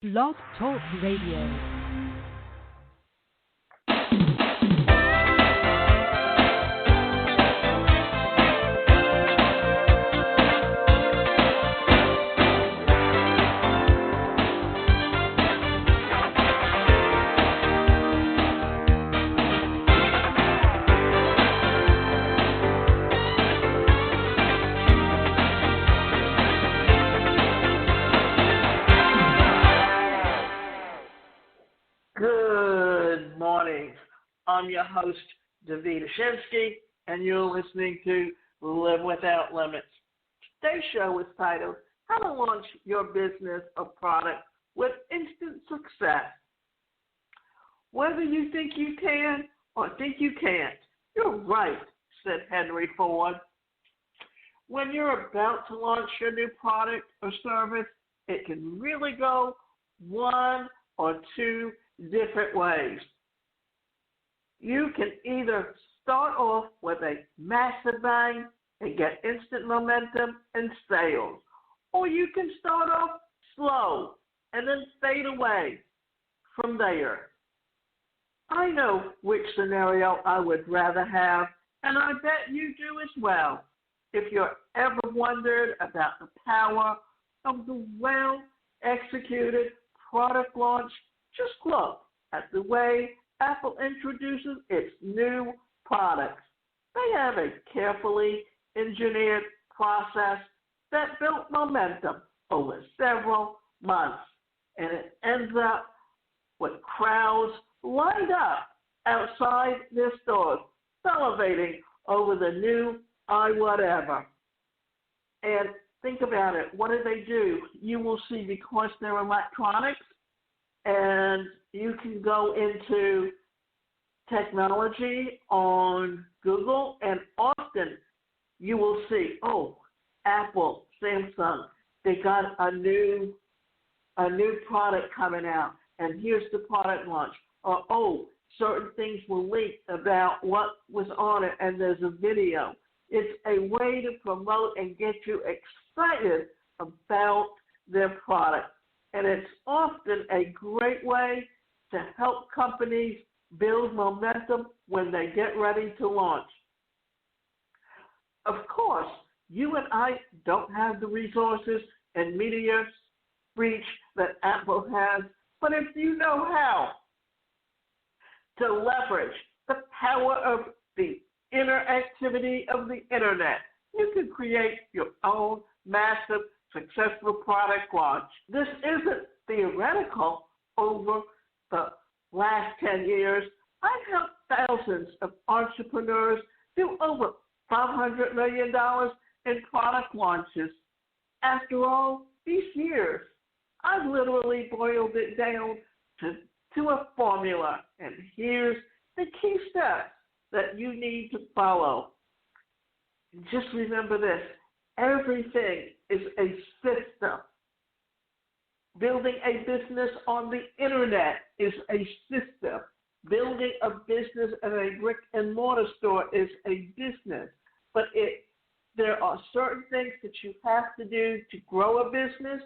Blog Talk Radio. Good morning. I'm your host, Davida Shinsky, and you're listening to Live Without Limits. Today's show is titled, How to Launch Your Business or Product with Instant Success. Whether you think you can or think you can't, you're right, said Henry Ford. When you're about to launch your new product or service, it can really go one or two different ways. You can either start off with a massive bang and get instant momentum and sales, or you can start off slow and then fade away from there. I know which scenario I would rather have, and I bet you do as well. If you're ever wondered about the power of the well-executed product launch, just look at the way Apple introduces its new products. They have a carefully engineered process that built momentum over several months, and it ends up with crowds lined up outside their stores, salivating over the new iWhatever. And think about it. What do? You will see, because they're electronics, and you can go into technology on Google, and often you will see, Apple, Samsung, they got a new product coming out, and here's the product launch. Or, certain things were leaked about what was on it, and there's a video. It's a way to promote and get you excited about their product. And it's often a great way to help companies build momentum when they get ready to launch. Of course, you and I don't have the resources and media reach that Apple has, but if you know how to leverage the power of the interactivity of the internet, you can create your own massive successful product launch. This isn't theoretical. Over the last 10 years, I've helped thousands of entrepreneurs do over $500 million in product launches. After all these years, I've literally boiled it down to a formula, and here's the key steps that you need to follow. Just remember this. Everything is a system. Building a business on the internet is a system. Building a business at a brick and mortar store is a business. But there are certain things that you have to do to grow a business,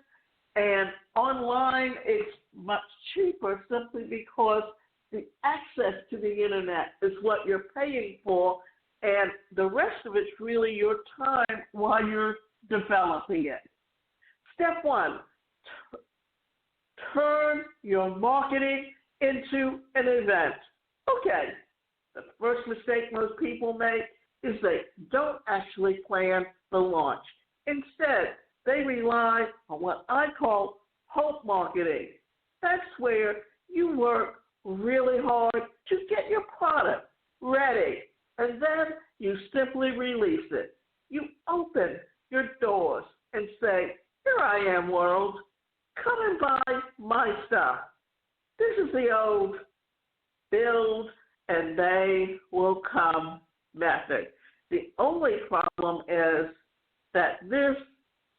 and online it's much cheaper simply because the access to the internet is what you're paying for, and the rest of it's really your time while you're developing it. Step one, turn your marketing into an event. Okay, the first mistake most people make is they don't actually plan the launch. Instead, they rely on what I call hope marketing. That's where you work really hard to get your product ready, and then you simply release it. You open your doors and say, here I am, world. Come and buy my stuff. This is the old build and they will come method. The only problem is that this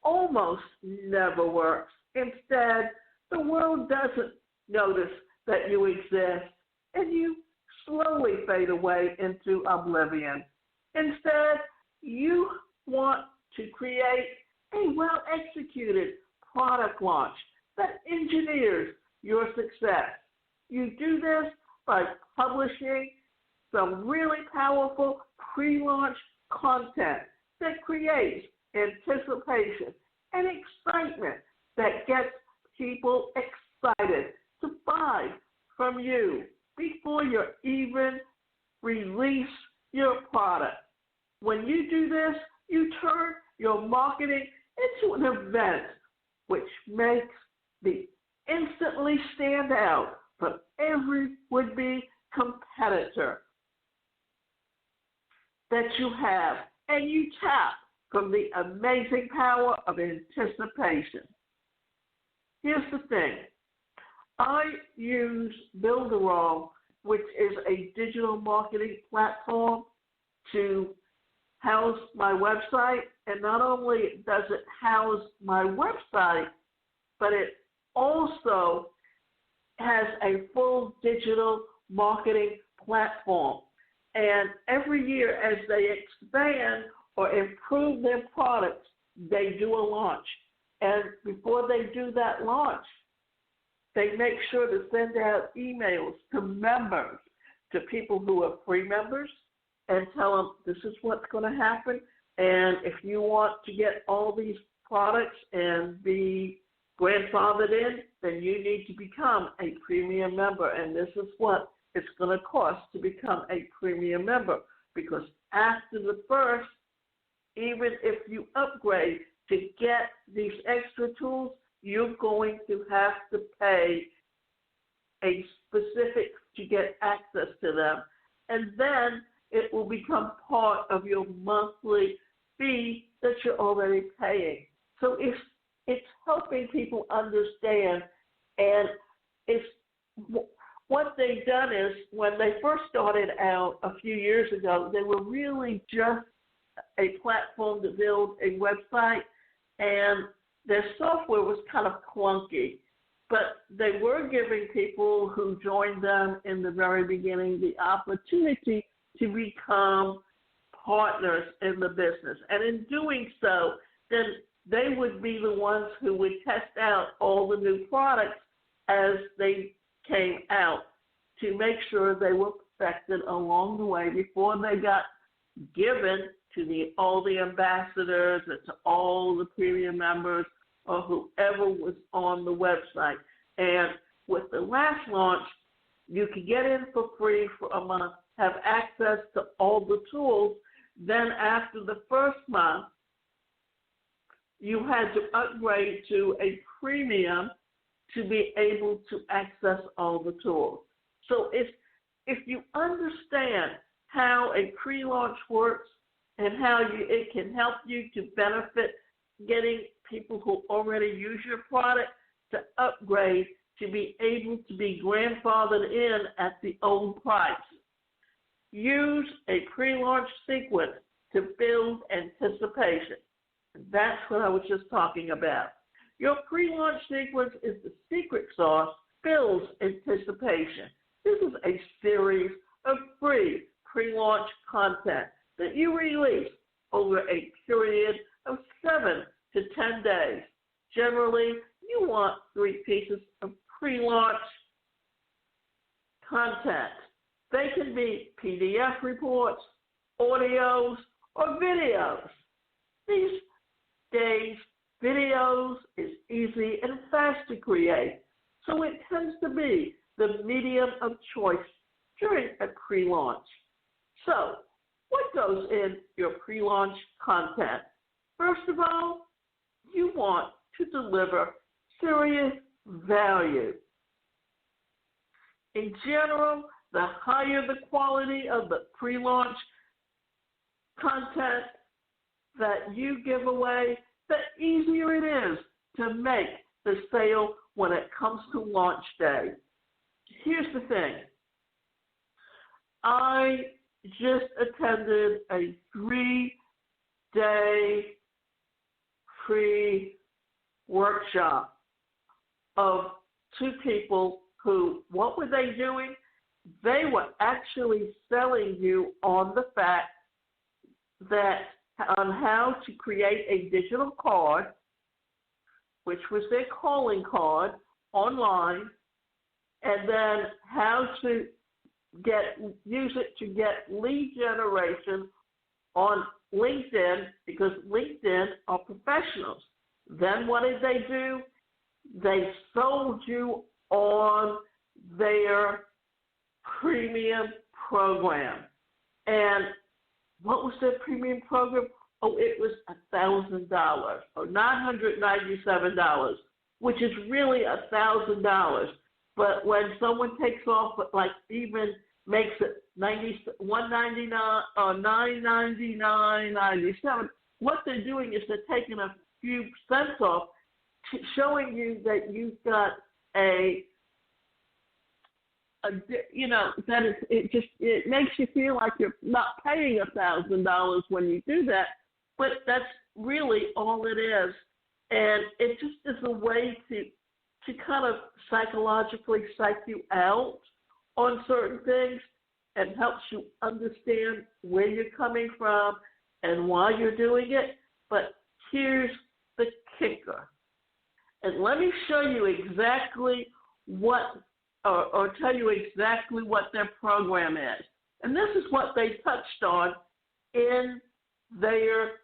almost never works. Instead, the world doesn't notice that you exist, and you slowly fade away into oblivion. Instead, you want to create a well-executed product launch that engineers your success. You do this by publishing some really powerful pre-launch content that creates anticipation and excitement that gets people excited to buy from you before you even release your product. When you do this, you turn your marketing into an event which makes the instantly stand out from every would-be competitor that you have, and you tap from the amazing power of anticipation. Here's the thing. I use Builderall, which is a digital marketing platform, to house my website. And not only does it house my website, but it also has a full digital marketing platform. And every year as they expand or improve their products, they do a launch. And before they do that launch, they make sure to send out emails to members, to people who are free members, and tell them this is what's going to happen. And if you want to get all these products and be grandfathered in, then you need to become a premium member. And this is what it's going to cost to become a premium member. Because after the first, even if you upgrade to get these extra tools, you're going to have to pay a specific to get access to them. And then it will become part of your monthly fee that you're already paying. So it's helping people understand, and it's what they've done is when they first started out a few years ago, they were really just a platform to build a website, and their software was kind of clunky. But they were giving people who joined them in the very beginning the opportunity to become partners in the business. And in doing so, then they would be the ones who would test out all the new products as they came out to make sure they were perfected along the way before they got given to all the ambassadors and to all the premium members or whoever was on the website. And with the last launch, you could get in for free for a month, have access to all the tools. Then after the first month, you had to upgrade to a premium to be able to access all the tools. So if you understand how a pre-launch works and how it can help you to benefit getting people who already use your product to upgrade to be able to be grandfathered in at the old price. Use a pre-launch sequence to build anticipation. That's what I was just talking about. Your pre-launch sequence is the secret sauce, builds anticipation. This is a series of free pre-launch content that you release over a period of 7 to 10 days. Generally, you want 3 pieces of pre-launch content. They can be PDF reports, audios, or videos. These days, videos is easy and fast to create, so it tends to be the medium of choice during a pre-launch. So, what goes in your pre-launch content? First of all, you want to deliver serious value. In general, the higher the quality of the pre-launch content that you give away, the easier it is to make the sale when it comes to launch day. Here's the thing. I just attended a 3-day free workshop of 2 people who, what were they doing? They were actually selling you on the fact that on how to create a digital card which was their calling card online, and then how to use it to get lead generation on LinkedIn, because LinkedIn are professionals. Then what did they do? They sold you on their premium program. And what was their premium program? Oh, it was $1,000 or $997, which is really $1,000. But when someone takes off, like even makes it $199 or $999.97, what they're doing is they're taking a few cents off, showing you that you've got that it makes you feel like you're not paying $1,000 when you do that, but that's really all it is. And it just is a way to kind of psychologically psych you out on certain things and helps you understand where you're coming from and why you're doing it. But here's the kicker. And let me show you exactly or tell you exactly what their program is. And this is what they touched on in their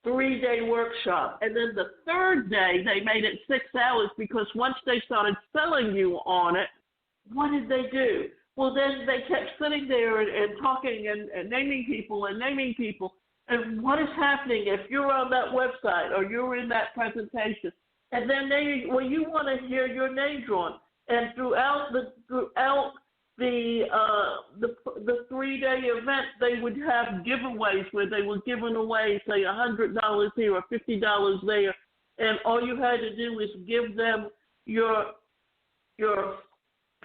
3-day workshop. And then the third day, they made it 6 hours, because once they started selling you on it, what did they do? Well, then they kept sitting there and talking and naming people. And what is happening if you're on that website or you're in that presentation? And then you want to hear your name drawn. And throughout the 3-day event, they would have giveaways where they were giving away, say, $100 here or $50 there, and all you had to do is give them your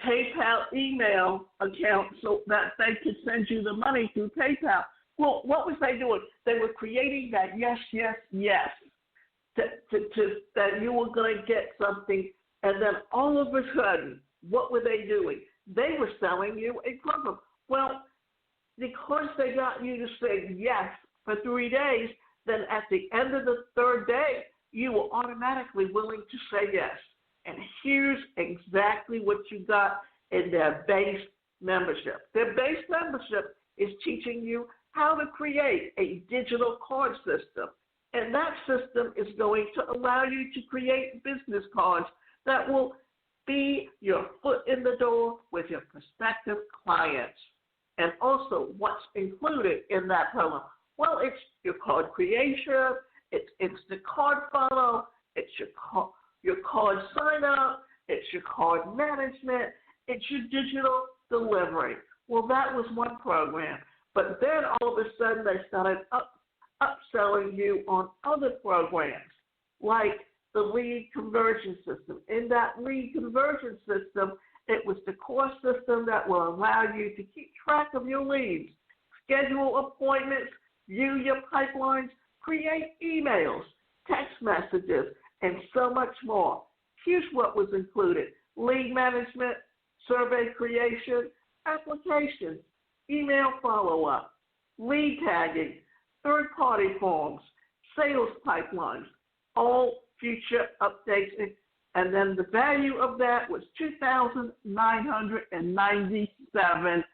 PayPal email account so that they could send you the money through PayPal. Well, what was they doing? They were creating that yes, that you were going to get something, and then all of a sudden, what were they doing? They were selling you a program. Well, because they got you to say yes for 3 days, then at the end of the third day, you were automatically willing to say yes. And here's exactly what you got in their base membership. Their base membership is teaching you how to create a digital card system. And that system is going to allow you to create business cards that will be your foot in the door with your prospective clients. And also, what's included in that program? Well, it's your card creation, it's instant card follow, it's your card sign up, it's your card management, it's your digital delivery. Well, that was one program. But then all of a sudden they started upselling you on other programs, like the lead conversion system. In that lead conversion system, it was the core system that will allow you to keep track of your leads, schedule appointments, view your pipelines, create emails, text messages, and so much more. Here's what was included: lead management, survey creation, applications, email follow-up, lead tagging, third-party forms, sales pipelines, all future updates, and then the value of that was $2,997.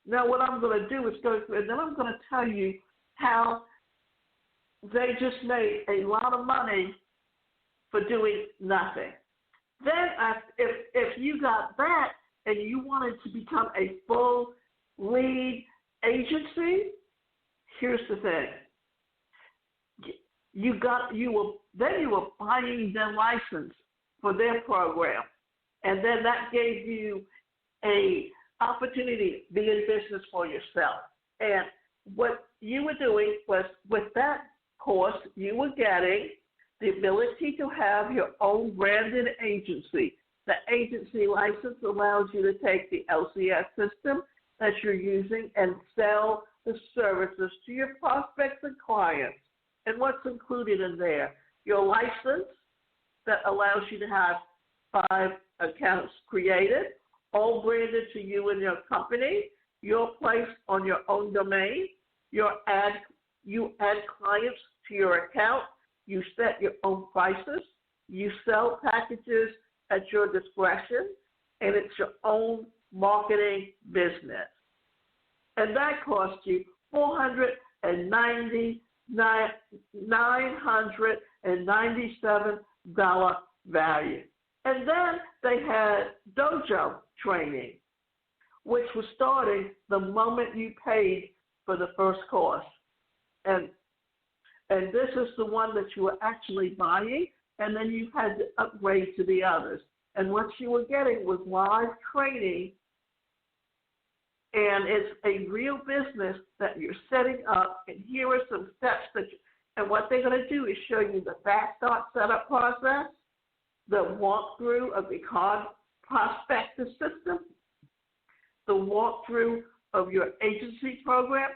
Now what I'm going to do is go through, and then I'm going to tell you how they just made a lot of money for doing nothing. Then if you got that and you wanted to become a full lead agency, here's the thing. You were buying their license for their program, and then that gave you a opportunity to be in business for yourself. And what you were doing was, with that course, you were getting the ability to have your own branded agency. The agency license allows you to take the LCS system that you're using and sell the services to your prospects and clients. And what's included in there? Your license that allows you to have 5 accounts created, all branded to you and your company, your place on your own domain. You add clients to your account. You set your own prices. You sell packages at your discretion, and it's your own marketing business. And that costs you $997 value. And then they had dojo training, which was starting the moment you paid for the first course. And this is the one that you were actually buying, and then you had to upgrade to the others. And what you were getting was live training, and it's a real business that you're setting up, and here are some steps and what they're going to do is show you the fast start setup process, the walkthrough of the card prospectus system, the walkthrough of your agency program,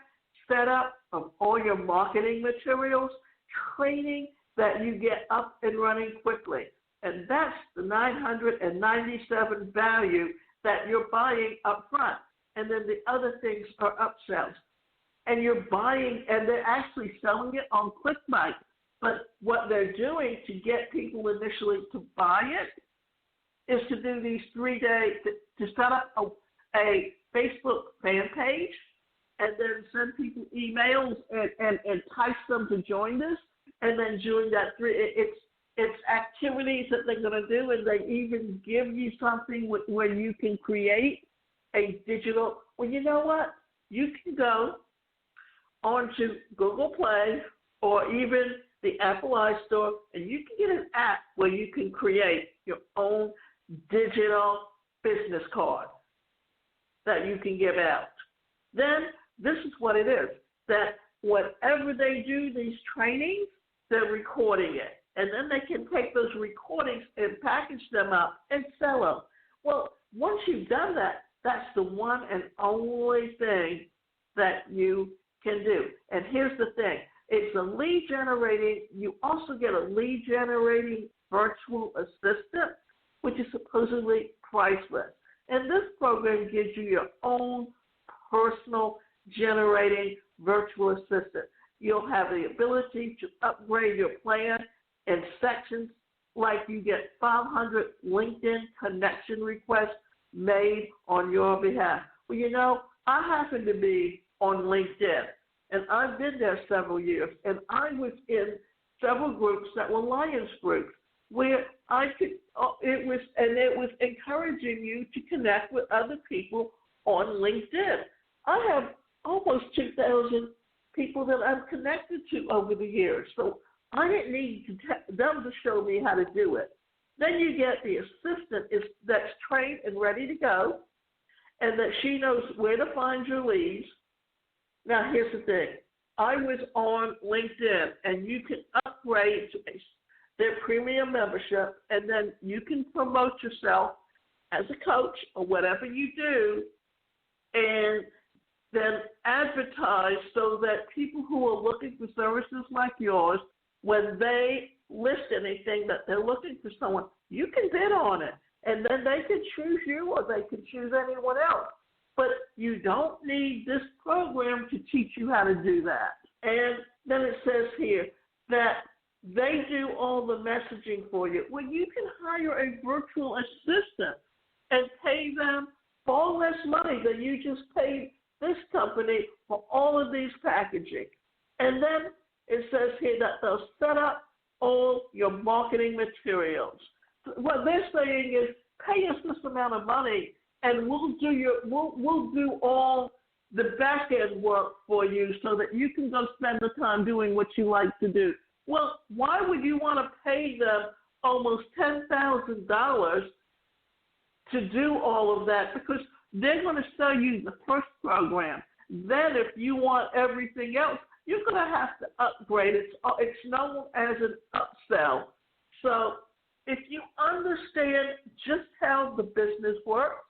setup of all your marketing materials, training that you get up and running quickly. And that's the $997 value that you're buying up front. And then the other things are upsells. And you're buying, and they're actually selling it on ClickBank. But what they're doing to get people initially to buy it is to do these 3-day, to set up a Facebook fan page and then send people emails and entice them to join this. And then during that it's activities that they're going to do, and they even give you something where you can create a digital. Well, you know what? You can go onto Google Play or even the Apple iStore, and you can get an app where you can create your own digital business card that you can give out. Then this is what it is, that whatever they do, these trainings, they're recording it. And then they can take those recordings and package them up and sell them. Well, once you've done that, that's the one and only thing that you can do. And here's the thing. It's a lead generating. You also get a lead generating virtual assistant, which is supposedly priceless. And this program gives you your own personal generating virtual assistant. You'll have the ability to upgrade your plan in sections, like you get 500 LinkedIn connection requests made on your behalf. Well, you know, I happen to be on LinkedIn, and I've been there several years, and I was in several groups that were Lions groups, where I could, it was encouraging you to connect with other people on LinkedIn. I have almost 2,000 people that I've connected to over the years, so I didn't need them to show me how to do it. Then you get the assistant that's trained and ready to go, and that she knows where to find your leads. Now, here's the thing. I was on LinkedIn, and you can upgrade to their premium membership, and then you can promote yourself as a coach or whatever you do, and then advertise so that people who are looking for services like yours, when they list anything that they're looking for someone, you can bid on it. And then they can choose you or they can choose anyone else. But you don't need this program to teach you how to do that. And then it says here that they do all the messaging for you. Well, you can hire a virtual assistant and pay them far less money than you just paid this company for all of these packaging. And then it says here that they'll set up all your marketing materials. What they're saying is, pay us this amount of money, and we'll do all the back end work for you, so that you can go spend the time doing what you like to do. Well, why would you want to pay them almost $10,000 to do all of that? Because they're going to sell you the first program. Then, if you want everything else, you're going to have to upgrade. It's known as an upsell. So if you understand just how the business works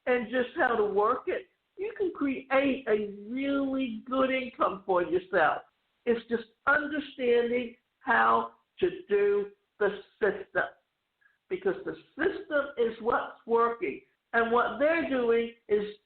and just how to work it, you can create a really good income for yourself. It's just understanding how to do the system, because the system is what's working. And what they're doing is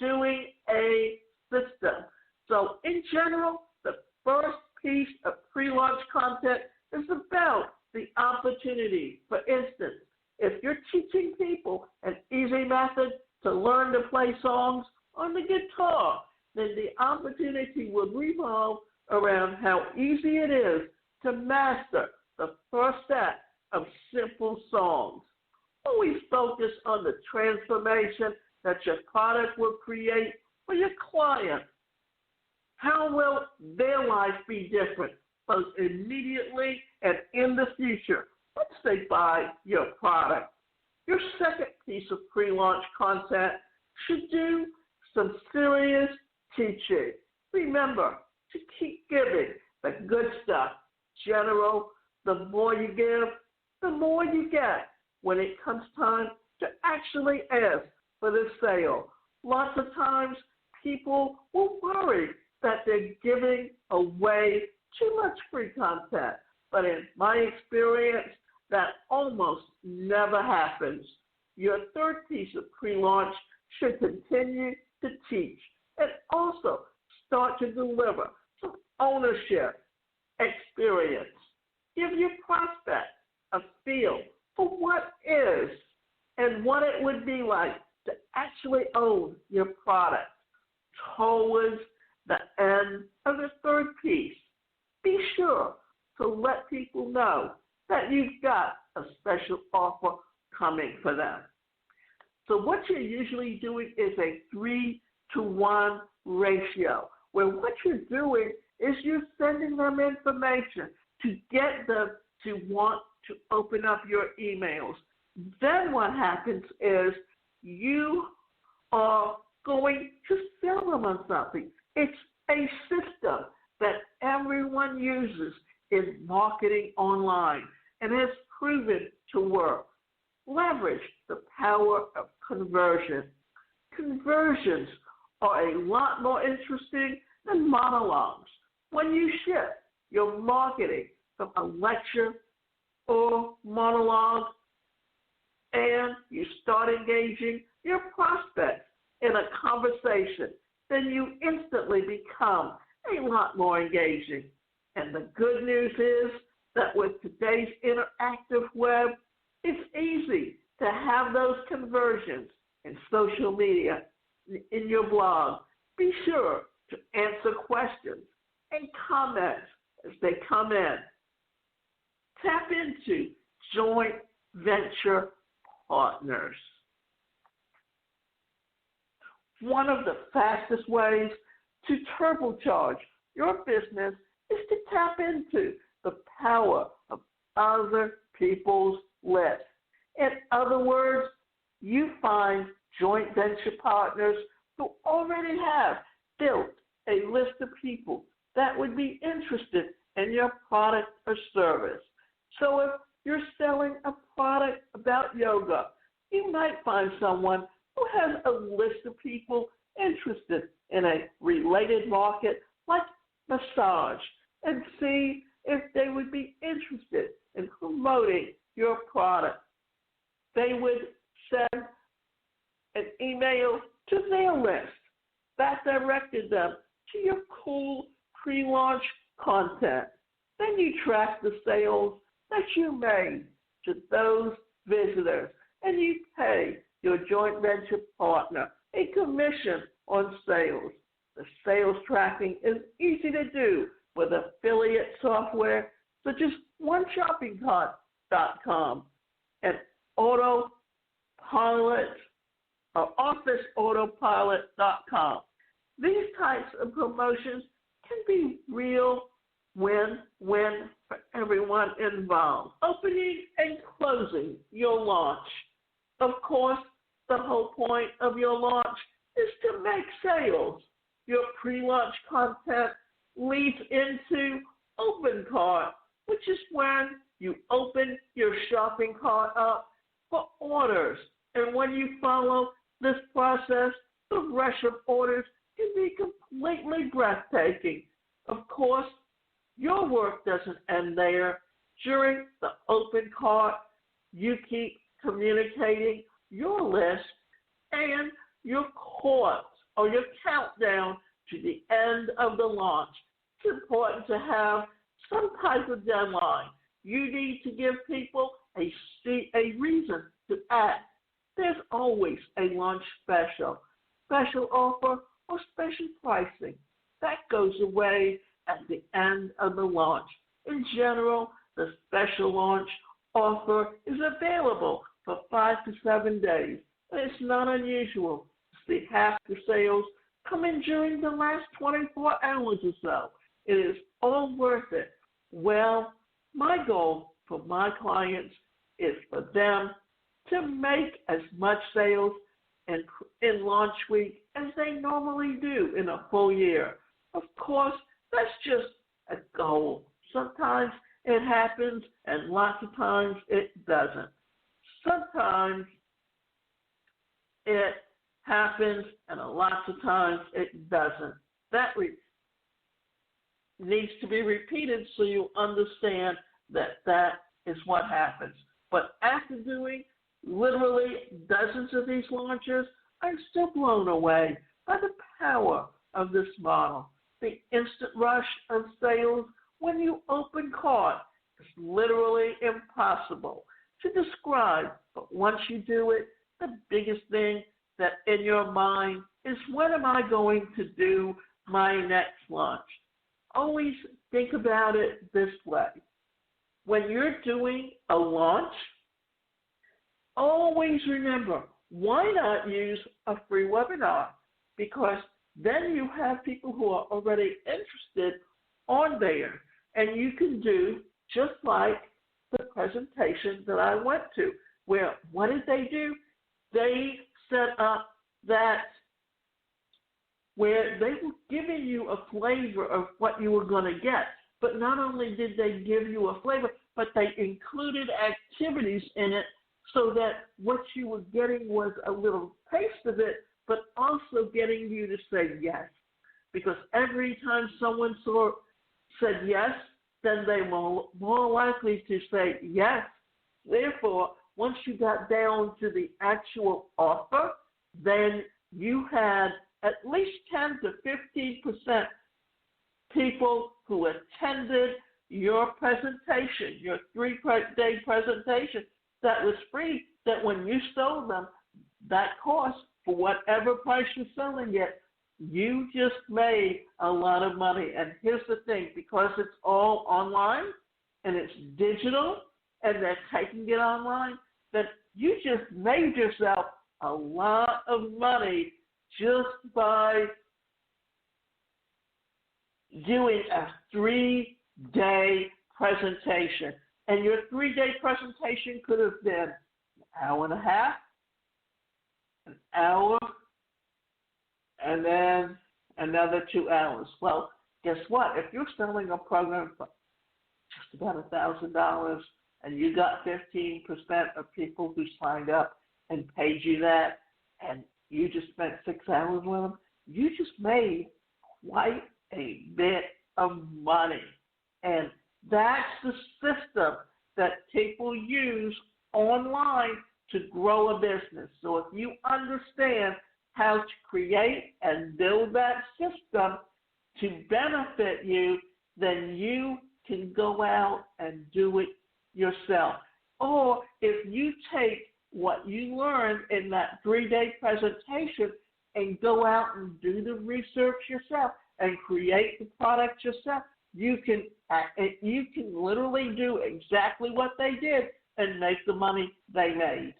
doing a system. So in general, the first piece of pre-launch content is about the opportunity. For instance, if you're teaching people an easy method to learn to play songs on the guitar, then the opportunity would revolve around how easy it is to master the first set of simple songs. Always focus on the transformation that your product will create for your client. How will their life be different, both immediately and in the future, once they buy your product? Your second piece of pre-launch content should do some serious teaching. Remember to keep giving the good stuff. General, the more you give, the more you get when it comes time to actually ask for the sale. Lots of times people will worry that they're giving away too much free content, but in my experience, that almost never happens. Your third piece of pre-launch should continue to teach and also start to deliver some ownership experience. Give your prospect a feel for what is and what it would be like to actually own your product. Towards the end of the third piece, be sure to let people know that you've got a special offer coming for them. So what you're usually doing is a 3-to-1 ratio, where what you're doing is you're sending them information to get them to want to open up your emails. Then what happens is you are going to sell them on something. It's a system that everyone uses in marketing online and has proven to work. Leverage the power of conversion. Conversions are a lot more interesting than monologues. When you shift your marketing from a lecture or monologue and you start engaging your prospects in a conversation, then you instantly become a lot more engaging. And the good news is that with today's interactive web, it's easy to have those conversions in social media, in your blog. Be sure to answer questions and comments as they come in. Tap into joint venture partners. One of the fastest ways to turbocharge your business is to tap into the power of other people's lists. In other words, you find joint venture partners who already have built a list of people that would be interested in your product or service. So if you're selling a product about yoga, you might find someone who has a list of people interested in a related market like massage and see if they would be interested in promoting your product. They would send an email to their list that directed them to your cool pre-launch content. Then you track the sales that you made to those visitors, and you pay your joint venture partner a commission on sales. The sales tracking is easy to do with affiliate software such as OneShoppingCart.com and Autopilot or OfficeAutopilot.com. These types of promotions can be real win-win for everyone involved. Opening and closing your launch. Of course, the whole point of your launch is to make sales. Your pre-launch content leads into open cart, which is when you open your shopping cart up for orders. And when you follow this process, the rush of orders can be completely breathtaking. Of course, your work doesn't end there. During the open cart, you keep communicating your list and your course or your countdown to the end of the launch. it's important to have some type of deadline. You need to give people a reason to act. There's always a launch special offer, or special pricing. That goes away at the end of the launch. In general, the special launch offer is available for 5 to 7 days. And it's not unusual to see half the sales come in during the last 24 hours or so. It is all worth it. Well, my goal for my clients is for them to make as much sales in launch week as they normally do in a full year. Of course, that's just a goal. Sometimes it happens, and lots of times it doesn't. Sometimes it happens, and lots of times it doesn't. That needs to be repeated so you understand that is what happens. But after doing literally dozens of these launches, I'm still blown away by the power of this model. The instant rush of sales when you open cart is literally impossible to describe, but once you do it, the biggest thing that in your mind is, when am I going to do my next launch? Always think about it this way. When you're doing a launch, always remember, why not use a free webinar? Because then you have people who are already interested on there, and you can do just like the presentation that I went to, where what did they do? They set up that where they were giving you a flavor of what you were going to get. But not only did they give you a flavor, but they included activities in it so that what you were getting was a little taste of it, but also getting you to say yes. Because every time someone said yes, then they were more likely to say yes. Therefore, once you got down to the actual offer, then you had at least 10 to 15% people who attended your presentation, your 3-day presentation that was free, that when you sold them that cost for whatever price you're selling it, you just made a lot of money. And here's the thing, because it's all online and it's digital and they're taking it online, that you just made yourself a lot of money just by doing a 3-day presentation. And your 3-day presentation could have been an hour and a half, an hour, and then another 2 hours. Well, guess what? If you're selling a program for just about $1,000 and you got 15% of people who signed up and paid you that, and you just spent 6 hours with them, you just made quite a bit of money. And that's the system that people use online to grow a business. So if you understand how to create and build that system to benefit you, then you can go out and do it yourself. Or if you take what you learned in that 3-day presentation and go out and do the research yourself and create the product yourself, you can literally do exactly what they did and make the money they made.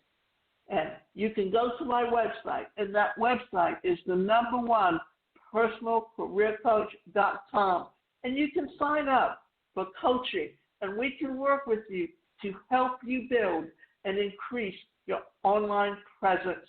And you can go to my website, and that website is the #1 personalcareercoach.com, and you can sign up for coaching, and we can work with you to help you build and increase your online presence